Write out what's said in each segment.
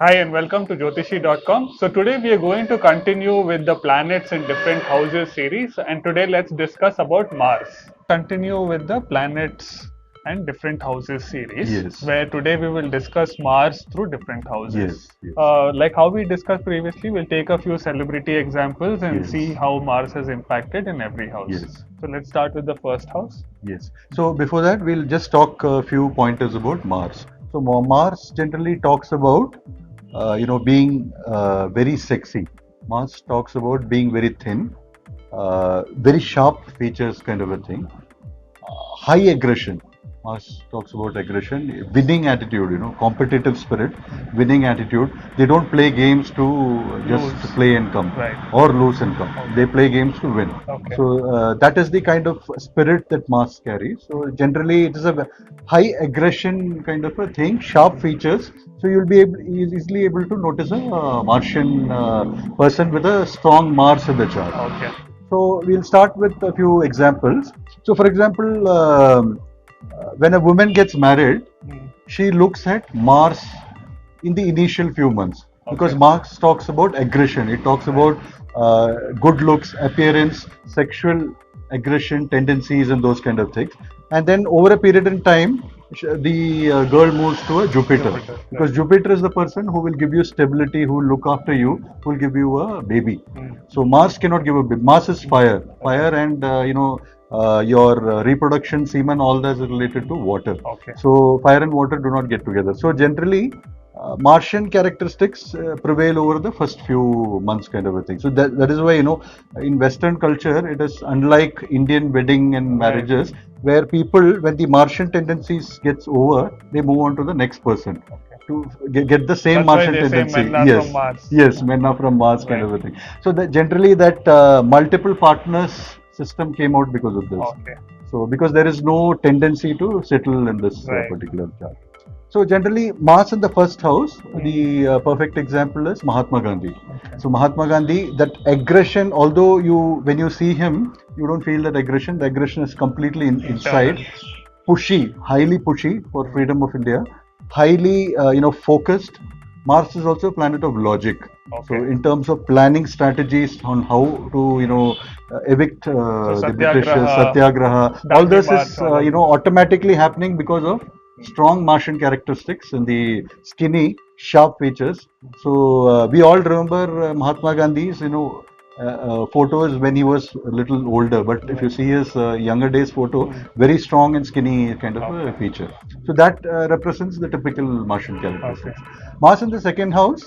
Hi and welcome to Jothishi.com. So today we are going to continue with the planets in different houses series, and today let's discuss about Mars. Continue with the planets and different houses series, Yes, where today we will discuss Mars through different houses. yes, Like how we discussed previously, we'll take a few celebrity examples and see yes, how Mars has impacted in every house. yes, So let's start with the first house. yes. So before that, we'll just talk a few pointers about Mars. So Mars generally talks about, being very sexy. Mars talks about being very thin, very sharp features kind of a thing. High aggression. Mars talks about aggression, winning attitude, competitive spirit, winning attitude. They don't play games to just Lose. play and come Right. or lose and come. They Okay. play games to win. Okay. So that is the kind of spirit that Mars carries. So generally, it is a high aggression kind of a thing, sharp features. So you'll be easily able to notice a Martian person with a strong Mars in the chart. Okay. So we'll start with a few examples. So for example, when a woman gets married, Hmm. she looks at Mars in the initial few months because Okay. Mars talks about aggression. It talks about good looks, appearance, sexual aggression, tendencies, and those kind of things. And then over a period in time, the girl moves to a Jupiter Jupiter. because Right. Jupiter is the person who will give you stability, who will look after you, who will give you a baby. Hmm. So Mars cannot give a baby. Mars is fire, Okay. fire, and your reproduction, semen, all that is related to water. Okay. So fire and water do not get together. So generally, Martian characteristics prevail over the first few months, kind of a thing. So that is why in Western culture, it is unlike Indian wedding and Right. marriages, where people, when the Martian tendencies gets over, they move on to the next person Okay. to get the same That's why Martian they say tendency. men are from Yes, Mars. yes, men are from Mars, kind Right. of a thing. So that generally that multiple partners system came out because of this. Okay. So because there is no tendency to settle in this Right. particular chart. So generally, Mars in the first house, Hmm. the perfect example is Mahatma Gandhi. Okay. So Mahatma Gandhi, that aggression, although when you see him, you don't feel that aggression. The aggression is completely Internal. inside, pushy, highly pushy for freedom of India, highly focused. Mars is also a planet of logic. So Okay. in terms of planning strategies on how to evict So the Britishers, Satyagraha, Satyagraha, all Dandi this March, is all of this. automatically happening because of Hmm. strong Martian characteristics in the skinny, sharp features. So we all remember Mahatma Gandhi's photos when he was a little older. But if you Right. see his younger days photo, Hmm. very strong and skinny kind of a Okay. feature. So that represents the typical Martian Okay. characteristics. Mars in the second house,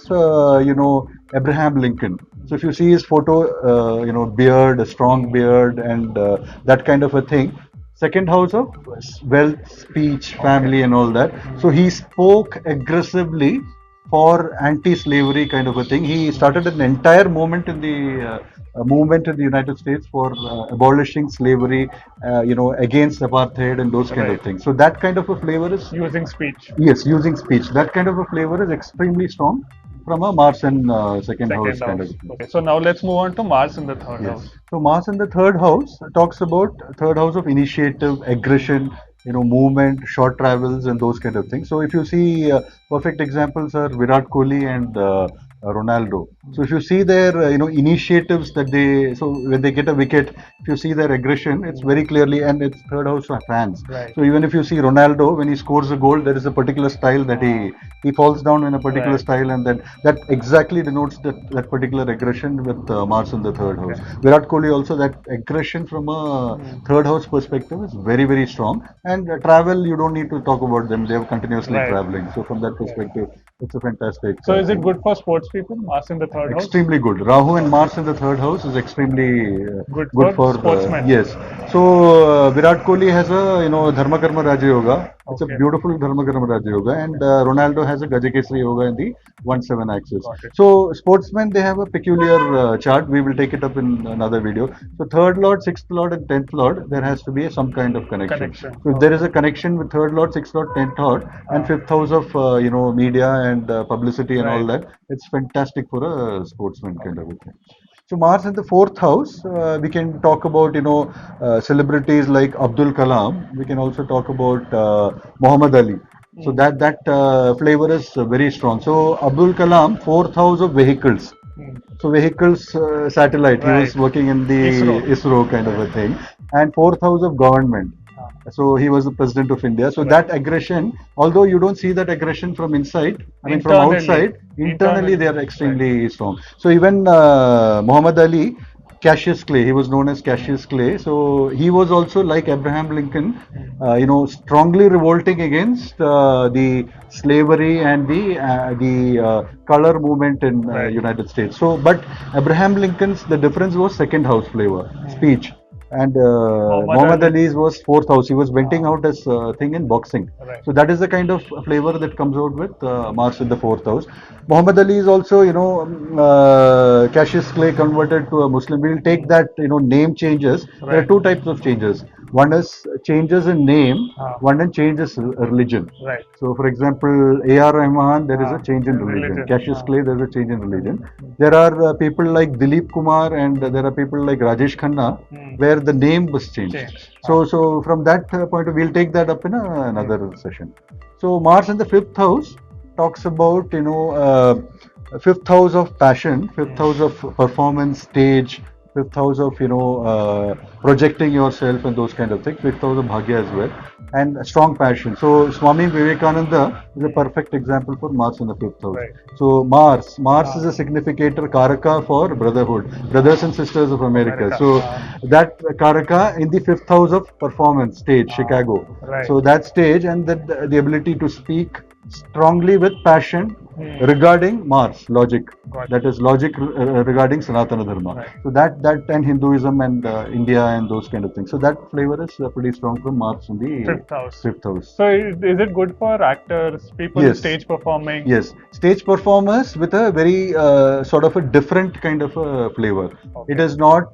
Abraham Lincoln. So if you see his photo, beard, a strong Hmm. beard, and that kind of a thing. Second house of wealth, speech, Okay. family, and all that. Hmm. So he spoke aggressively for anti-slavery kind of a thing. He started an entire movement in the United States for abolishing slavery, against apartheid and those kind Right. of things. So that kind of a flavor is, Using speech. yes, using speech. That kind of a flavor is extremely strong from a Mars and second house Second kind of house. a thing. Okay. So now let's move on to Mars in the third Yes. house. So Mars in the third house talks about third house of initiative, aggression, movement, short travels, and those kind of things. So if you see, perfect examples are Virat Kohli and Ronaldo. So if you see their, initiatives that so when they get a wicket, if you see their aggression, it's very clearly, and it's third house of fans. Right. So even if you see Ronaldo, when he scores a goal, there is a particular style that he falls down in a particular Right. style, and then that exactly denotes that particular aggression with Mars in the third Okay. house. Virat Kohli also, that aggression from a Hmm. third house perspective is very very strong. And travel, you don't need to talk about them; they are continuously Right. traveling. So from that Right. perspective, it's a fantastic So is it thing. good for sports people? Mars in the third house? Extremely good. Rahu and Mars in the third house is extremely Good good for for, sportsmen. yes. So Virat Kohli has a Dharma Karma Raja Yoga. It's a Okay. beautiful Dharma Karma Raja Yoga, and Ronaldo has a Gajakesari Yoga in the 1/7 axis. Got it. So sportsmen, they have a peculiar chart. We will take it up in another video. So third lord, sixth lord, and tenth lord, there has to be some kind of connection. Connection. So if there is a connection with third lord, sixth lord, tenth lord, and fifth house of media and publicity and all Right. that, it's fantastic for a sportsman kind of a thing. So Mars in the fourth house, we can talk about celebrities like Abdul Kalam. We can also talk about Muhammad Ali. So that flavor is very strong. So Abdul Kalam, fourth house of vehicles. Mm. So vehicles satellite. He Right. was working in the ISRO. ISRO kind of a thing. And fourth house of government. So he was the president of India. So Right. that aggression, although you don't see that aggression from inside, I mean from outside, internally they are extremely strong. So even Muhammad Ali, Cassius Clay, he was known as Cassius Clay. So he was also like Abraham Lincoln, strongly revolting against the slavery and the color movement in Right. United States. So, but Abraham Lincoln's the difference was second house flavor, speech. And Muhammad Ali's was fourth house. He was venting out his thing in boxing. Right. So that is the kind of flavor that comes out with Mars in the fourth house. Muhammad Ali is also, Cassius Clay converted to a Muslim. We will take that, name changes. There are Right. two types of changes. One is changes in name. Ah. One in changes religion. Right. So, for example, A.R. Rahman, there is Ah, a change in religion. religion. Cassius Ah. Clay, there is a change in religion. There are people like Dilip Kumar and there are people like Rajesh Khanna, where the name was changed. So from that point of view, we'll take that up in another session. So Mars in the fifth house talks about fifth house of passion, fifth house of performance, stage, fifth house of projecting yourself and those kind of things. Fifth house of bhagya as well, and strong passion. So Swami Vivekananda is a perfect example for Mars in the fifth house. Right. So Mars is a significator karaka for brotherhood, brothers and sisters of America. So that karaka in the fifth house of performance stage, Chicago. Right. So that stage and the ability to speak strongly with passion regarding Mars logic. That is logic regarding Sanatana Dharma. Right. So that and Hinduism and India and those kind of things. So that flavor is pretty strong from Mars in the Fifth house. fifth house. So is it good for actors, people Yes. stage performing? Yes, stage performers with a very sort of a different kind of a flavor. Okay. It is not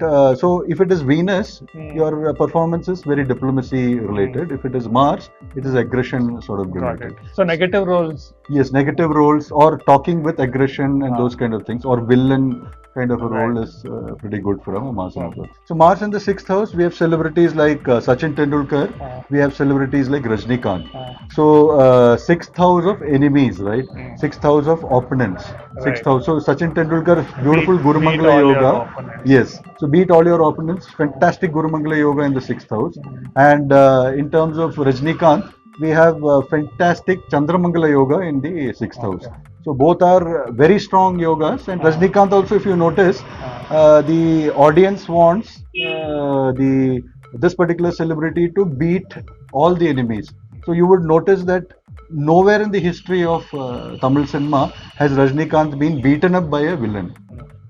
so. If it is Venus, your performance is very diplomacy related. If it is Mars, it is aggression sort of Got related. it. So negative roles. Yes, negative roles or talking with aggression and those kind of things, or villain kind of a role is pretty good from a Mars and Earth. So Mars in the sixth house, we have celebrities like Sachin Tendulkar, we have celebrities like Rajnikant. So sixth house of enemies, right? Sixth house of opponents. Sixth house. So Sachin Tendulkar, beautiful Guru beat Mangala all your yoga. opponents. Yes. So beat all your opponents. Fantastic Guru Mangala yoga in the sixth house. And in terms of Rajnikant, we have fantastic Chandramangala yoga in the sixth house. So both are very strong yogas. And Rajnikant also, if you notice, the audience wants this particular celebrity to beat all the enemies. So you would notice that nowhere in the history of Tamil cinema has Rajnikant been beaten up by a villain.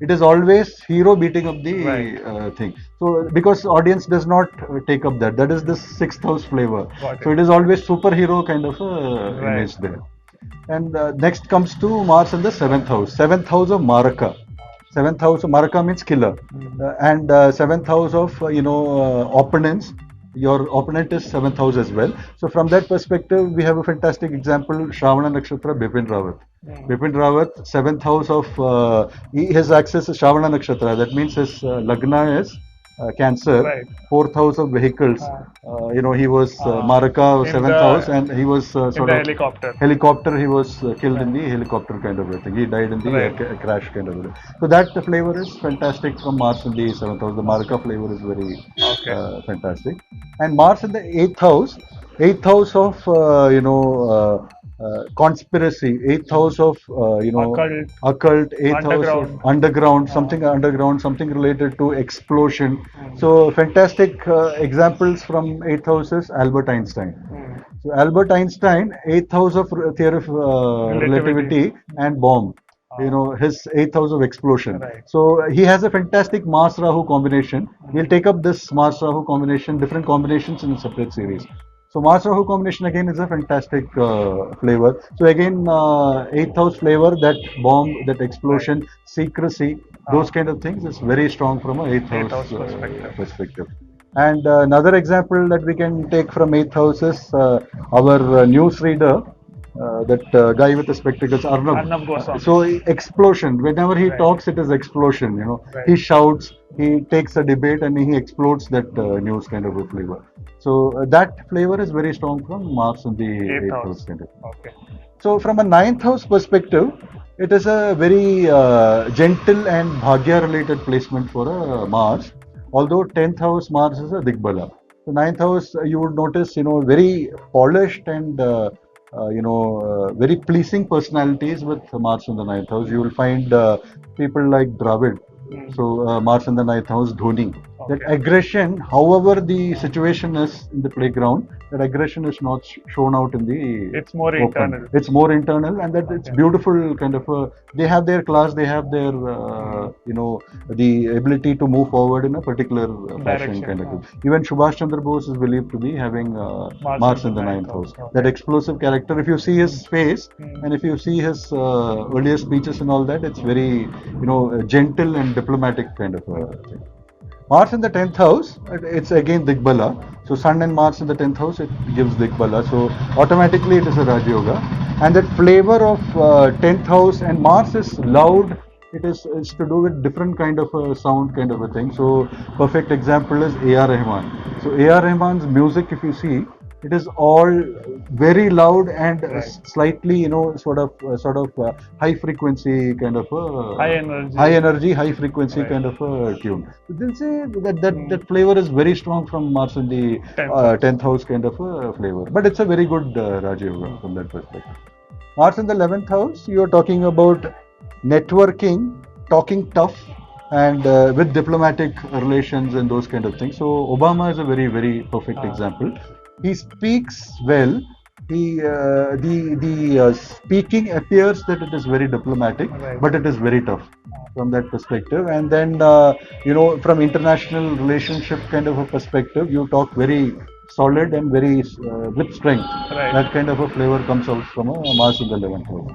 It is always hero beating up the thing. So because audience does not take up that is the sixth house flavor. So it is always superhero kind of image there. And next comes to Mars in the seventh house. Seventh house of Maraka. Seventh house of Maraka means killer. And seventh house of opponents. Your opponent is seventh house as well. So from that perspective, we have a fantastic example, Shravana Nakshatra, Bipin Rawat. Bipin Rawat, seventh house of his axis is Shravana Nakshatra. That means his Lagna is Cancer. Right. Fourth house of vehicles. He was Maraka, seventh house, and he was sort of helicopter. Helicopter. He was killed in the helicopter kind of a thing. He died in the crash kind of a thing. So that flavor is fantastic from Mars in the seventh house. The Maraka flavor is very fantastic. And Mars in the eighth house of conspiracy, eighth house of occult, eighth house of underground, something related to explosion. So fantastic examples from eighth houses, Albert Einstein. So Albert Einstein, eighth house of theory of relativity and bomb. His eighth house of explosion. So he has a fantastic Mars Rahu combination. We'll take up this Mars Rahu combination, different combinations in a separate series. So Mars Rahu combination again is a fantastic flavor. So again, eighth house flavor, that bomb, that explosion, secrecy, those kind of things is very strong from a eighth house perspective. And another example that we can take from eighth house is our newsreader, that guy with the spectacles, Arnab. Arnab Goswami. So explosion. Whenever he Right. talks, it is explosion. Right. He shouts, he takes a debate, and he explodes that news kind of a flavor. So that flavor is very strong from Mars in the Eighth eighth house house. kind of. Okay. So from a ninth house perspective, it is a very gentle and bhagya related placement for a Mars. Although 10th house Mars is a Digbala. So ninth house, you would notice, very polished and very pleasing personalities with Mars in the ninth house. You will find people like Dravid. So Mars in the ninth house, Dhoni. That Okay. aggression, however the situation is in the playground, that aggression is not shown out in the It's more open. internal. It's more internal, and that it's Okay. beautiful kind of a. They have their class, they have their the ability to move forward in a particular fashion Direction. kind of. Even Subhash Chandra Bose is believed to be having Mars in the ninth house. Okay. That explosive character. If you see his face, Mm. and if you see his earlier speeches and all that, it's very gentle and diplomatic kind of thing. Mars in the 10th house, it's again Digbala. So Sun and Mars in the 10th house, it gives Digbala. So automatically it is a Raj Yoga. And that flavor of 10th house, and Mars is loud. It's to do with different kind of a sound kind of a thing. So perfect example is A.R. Rahman. So A.R. Rahman's music, if you see, it is all very loud and Right. slightly, sort of high frequency kind of a High energy. high frequency Right. kind of a tune. So they'll say that flavor is very strong from Mars in the 10th house kind of a flavor. But it's a very good Raja Yoga from that perspective. Mars in the 11th house, you're talking about networking, talking tough, and with diplomatic relations and those kind of things. So Obama is a very, very perfect example. He speaks well. The speaking appears that it is very diplomatic, Right. but it is very tough from that perspective. And then from international relationship kind of a perspective, you talk very solid and very with strength. Right. That kind of a flavor comes out from a Mars in the 11th house.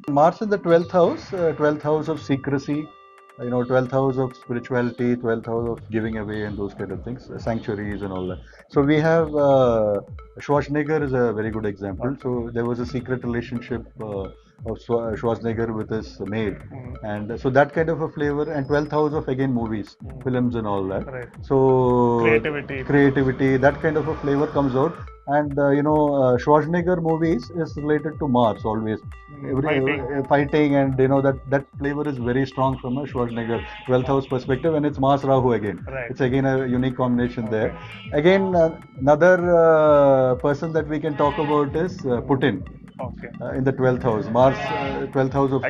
Mars in the 12th house, 12th house of secrecy, 12th house of spirituality, 12th house of giving away and those kind of things, sanctuaries and all that. So we have Schwarzenegger is a very good example. So there was a secret relationship of Schwarzenegger with his maid, and so that kind of a flavor. And 12th house of again movies, films and all that. Right. So Creativity. that kind of a flavor comes out. And Schwarzenegger movies is related to Mars always. Fighting, and that flavor is very strong from a Schwarzenegger 12th house perspective, and it's Mars Rahu again. Right. It's again a unique combination there. Again, another person that we can talk about is Putin. Okay. In the 12th house, Mars 12th house of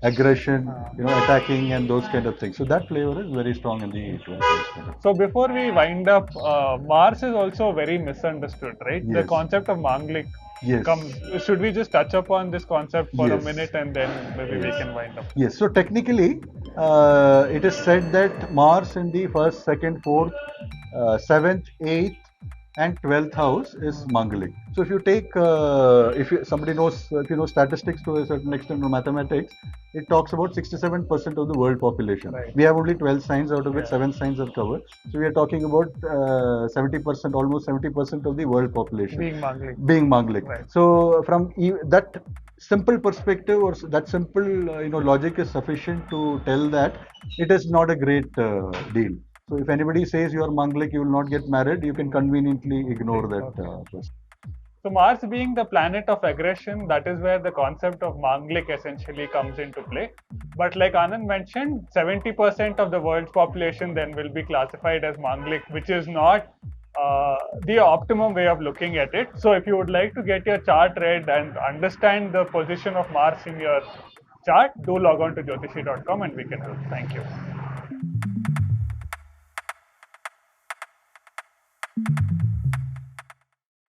aggression, attacking and those kind of things. So that flavor is very strong in the 12th house. So before we wind up, Mars is also very misunderstood, right? The Yes. concept of Manglik Yes. comes. Should we just touch upon this concept for a Yes. minute and then maybe we can wind up? Yes, so technically, it is said that Mars in the first, second, fourth, seventh, eighth, and 12th house is Mangalic. So if you take, if you know statistics to a certain extent or mathematics, it talks about 67% of the world population. Right. We have only 12 signs, out of which 7 signs are covered. So we are talking about 70%, almost 70% of the world population Being Manglik. Right. So from that simple perspective or that simple logic is sufficient to tell that it is not a great deal. So if anybody says you are Manglik, you will not get married, you can conveniently ignore that person. So Mars being the planet of aggression, that is where the concept of Manglik essentially comes into play. But like Anand mentioned, 70% of the world's population then will be classified as Manglik, which is not the optimum way of looking at it. So if you would like to get your chart read and understand the position of Mars in your chart, do log on to Jothishi.com and we can help. Thank you.